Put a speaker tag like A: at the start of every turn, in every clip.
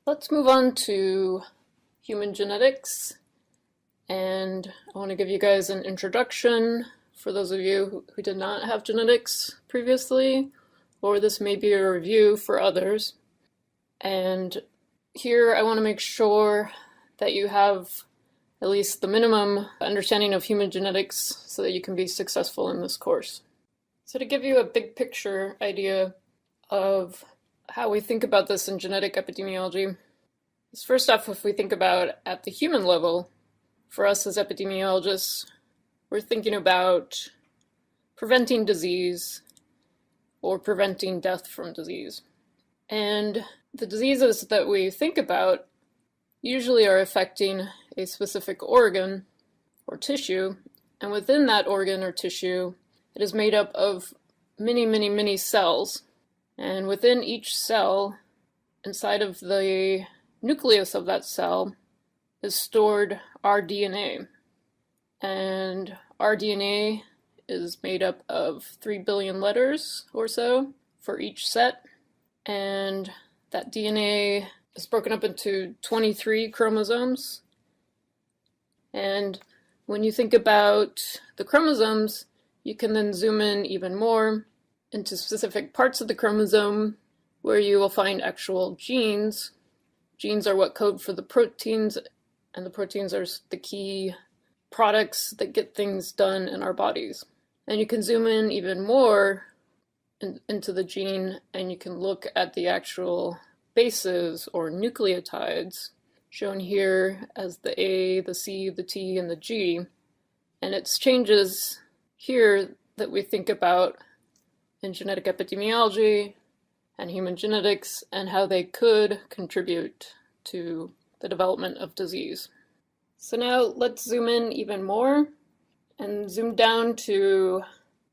A: Let's move on to human genetics, and I want to give you guys an introduction for those of you who did not have genetics previously, or this may be a review for others. And here I want to make sure that you have at least the minimum understanding of human genetics so that you can be successful in this course. So to give you a big picture idea of how we think about this in genetic epidemiology, is first off, if we think about at the human level, for us as epidemiologists, we're thinking about preventing disease or preventing death from disease. And the diseases that we think about usually are affecting a specific organ or tissue, and within that organ or tissue, it is made up of many cells. And within each cell, inside of the nucleus of that cell, is stored our DNA. And our DNA is made up of 3 billion letters or so for each set. And that DNA is broken up into 23 chromosomes. And when you think about the chromosomes, you can then zoom in even more into specific parts of the chromosome where you will find actual genes. Genes are what code for the proteins, and the proteins are the key products that get things done in our bodies. And you can zoom in even more into the gene, and you can look at the actual bases or nucleotides, shown here as the A, the C, the T, and the G. And it's changes here that we think about in genetic epidemiology and human genetics, and how they could contribute to the development of disease. So now let's zoom in even more and zoom down to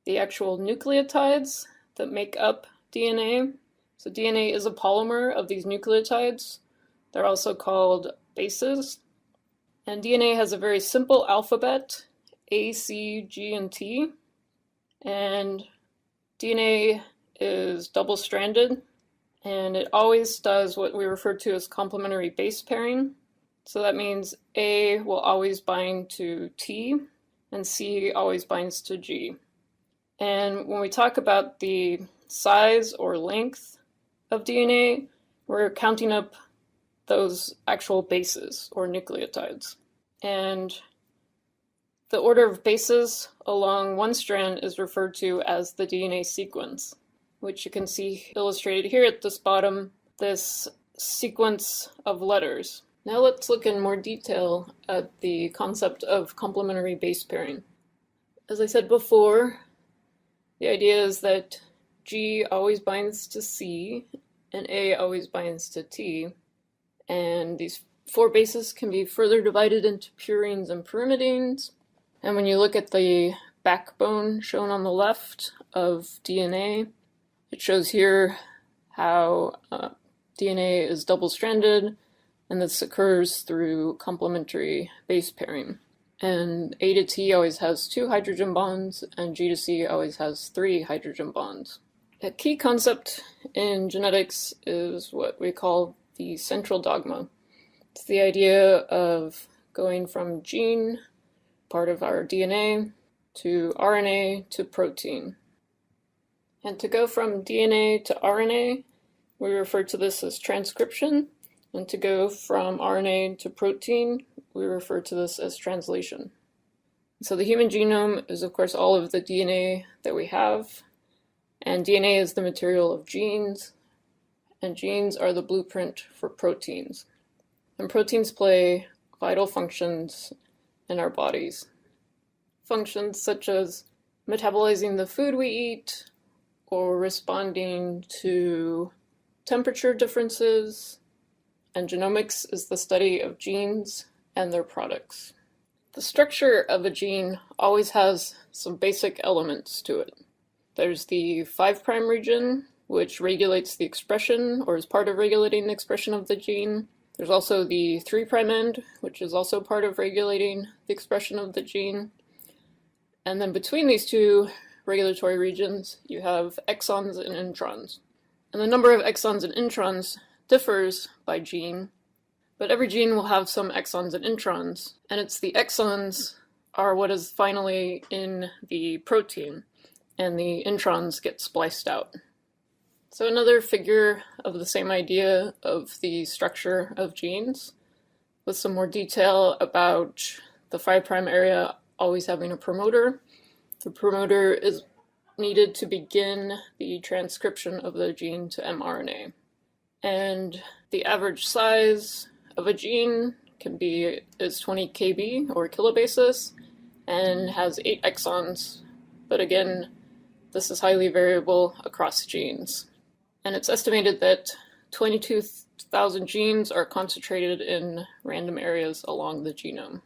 A: the actual nucleotides that make up DNA. So DNA is a polymer of these nucleotides. They're also called bases. And DNA has a very simple alphabet, A, C, G, and T. And DNA is double-stranded, and it always does what we refer to as complementary base pairing. So that means A will always bind to T, and C always binds to G. And when we talk about the size or length of DNA, we're counting up those actual bases or nucleotides. And the order of bases along one strand is referred to as the DNA sequence, which you can see illustrated here at this bottom, this sequence of letters. Now let's look in more detail at the concept of complementary base pairing. As I said before, the idea is that G always binds to C and A always binds to T, and these 4 bases can be further divided into purines and pyrimidines. And when you look at the backbone shown on the left of DNA, it shows here how DNA is double-stranded, and this occurs through complementary base pairing. And A to T always has 2 hydrogen bonds, and G to C always has 3 hydrogen bonds. A key concept in genetics is what we call the central dogma. It's the idea of going from gene, part of our DNA, to RNA to protein. And to go from DNA to RNA, we refer to this as transcription, and to go from RNA to protein, we refer to this as translation. So the human genome is, of course, all of the DNA that we have, and DNA is the material of genes, and genes are the blueprint for proteins. And proteins play vital functions in our bodies. Functions such as metabolizing the food we eat, or responding to temperature differences, and genomics is the study of genes and their products. The structure of a gene always has some basic elements to it. There's the 5' region, which regulates the expression, or is part of regulating the expression of the gene. There's also the 3' end, which is also part of regulating the expression of the gene. And then between these two regulatory regions, you have exons and introns. And the number of exons and introns differs by gene, but every gene will have some exons and introns, and it's the exons are what is finally in the protein, and the introns get spliced out. So another figure of the same idea of the structure of genes, with some more detail about the 5' area always having a promoter. The promoter is needed to begin the transcription of the gene to mRNA. And the average size of a gene is 20 kb or kilobases and has 8 exons. But again, this is highly variable across genes. And it's estimated that 22,000 genes are concentrated in random areas along the genome.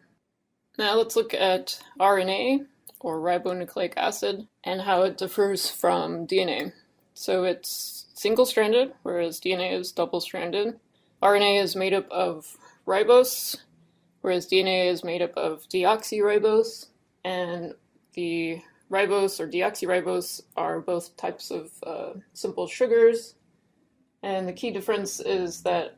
A: Now let's look at RNA, or ribonucleic acid, and how it differs from DNA. So it's single-stranded, whereas DNA is double-stranded. RNA is made up of ribose, whereas DNA is made up of deoxyribose, and the ribose or deoxyribose are both types of simple sugars. And the key difference is that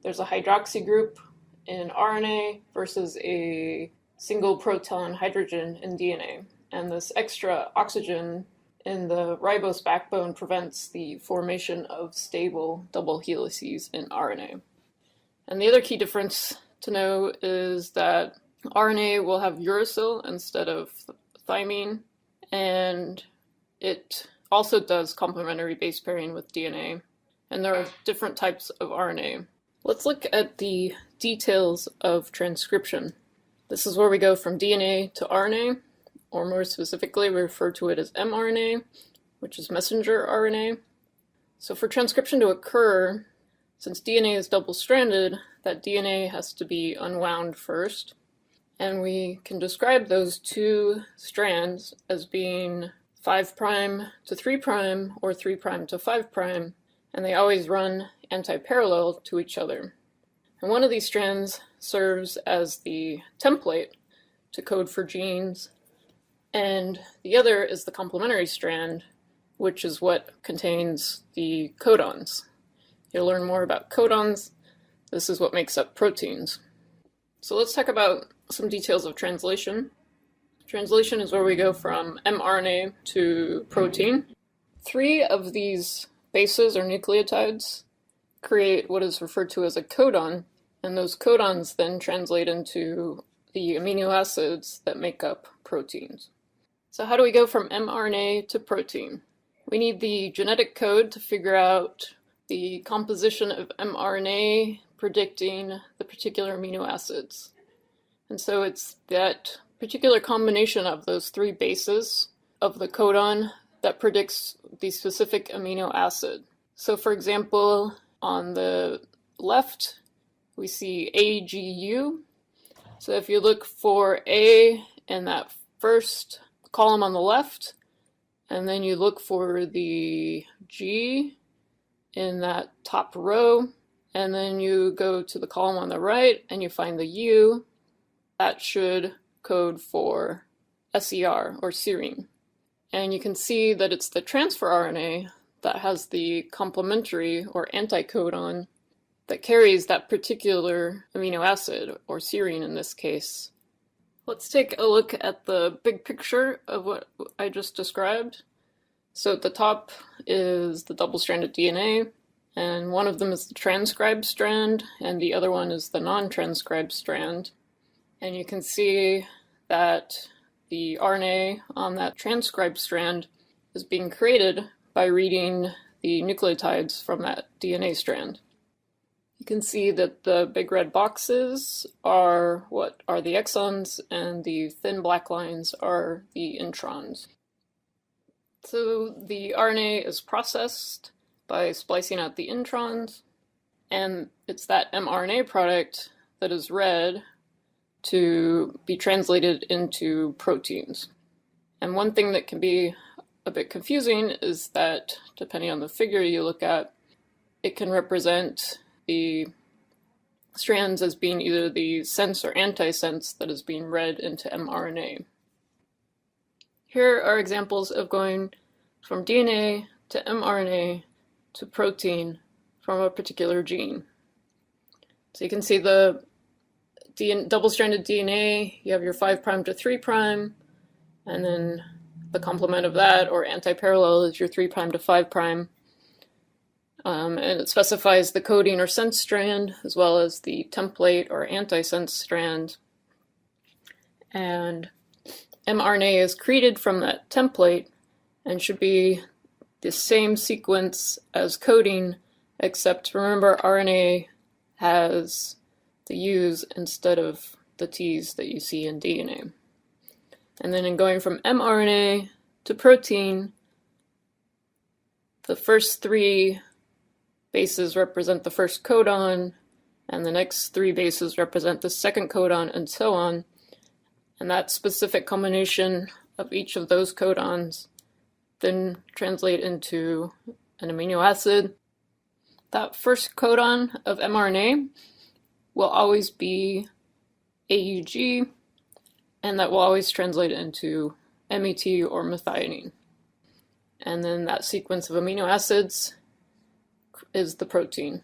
A: there's a hydroxy group in RNA versus a single proton hydrogen in DNA. And this extra oxygen in the ribose backbone prevents the formation of stable double helices in RNA. And the other key difference to know is that RNA will have uracil instead of thymine, and it also does complementary base pairing with DNA. And there are different types of RNA. Let's look at the details of transcription. This is where we go from DNA to RNA, or more specifically, we refer to it as mRNA, which is messenger RNA. So for transcription to occur, since DNA is double-stranded, that DNA has to be unwound first. And we can describe those two strands as being 5' to 3' or 3' to 5', and they always run anti-parallel to each other. And one of these strands serves as the template to code for genes, and the other is the complementary strand, which is what contains the codons. You'll learn more about codons. This is what makes up proteins. So let's talk about some details of translation. Translation is where we go from mRNA to protein. 3 of these bases or nucleotides create what is referred to as a codon, and those codons then translate into the amino acids that make up proteins. So how do we go from mRNA to protein? We need the genetic code to figure out the composition of mRNA predicting the particular amino acids. And so it's that particular combination of those 3 bases of the codon that predicts the specific amino acid. So for example, on the left, we see AGU. So if you look for A in that first column on the left, and then you look for the G in that top row, and then you go to the column on the right and you find the U, that should code for SER or serine. And you can see that it's the transfer RNA that has the complementary or anticodon that carries that particular amino acid, or serine in this case. Let's take a look at the big picture of what I just described. So at the top is the double-stranded DNA, and one of them is the transcribed strand, and the other one is the non-transcribed strand. And you can see that the RNA on that transcribed strand is being created by reading the nucleotides from that DNA strand. You can see that the big red boxes are what are the exons, and the thin black lines are the introns. So the RNA is processed by splicing out the introns, and it's that mRNA product that is read to be translated into proteins. And one thing that can be a bit confusing is that, depending on the figure you look at, it can represent the strands as being either the sense or antisense that is being read into mRNA. Here are examples of going from DNA to mRNA to protein from a particular gene. So you can see the double-stranded DNA, you have your 5' to 3', and then the complement of that, or anti-parallel, is your 3' to 5'. And it specifies the coding or sense strand, as well as the template or antisense strand. And mRNA is created from that template and should be the same sequence as coding, except remember RNA has the U's instead of the T's that you see in DNA. And then in going from mRNA to protein, the first 3 bases represent the first codon, and the next 3 bases represent the second codon, and so on. And that specific combination of each of those codons then translate into an amino acid. That first codon of mRNA will always be AUG, and that will always translate into MET or methionine. And then that sequence of amino acids is the protein.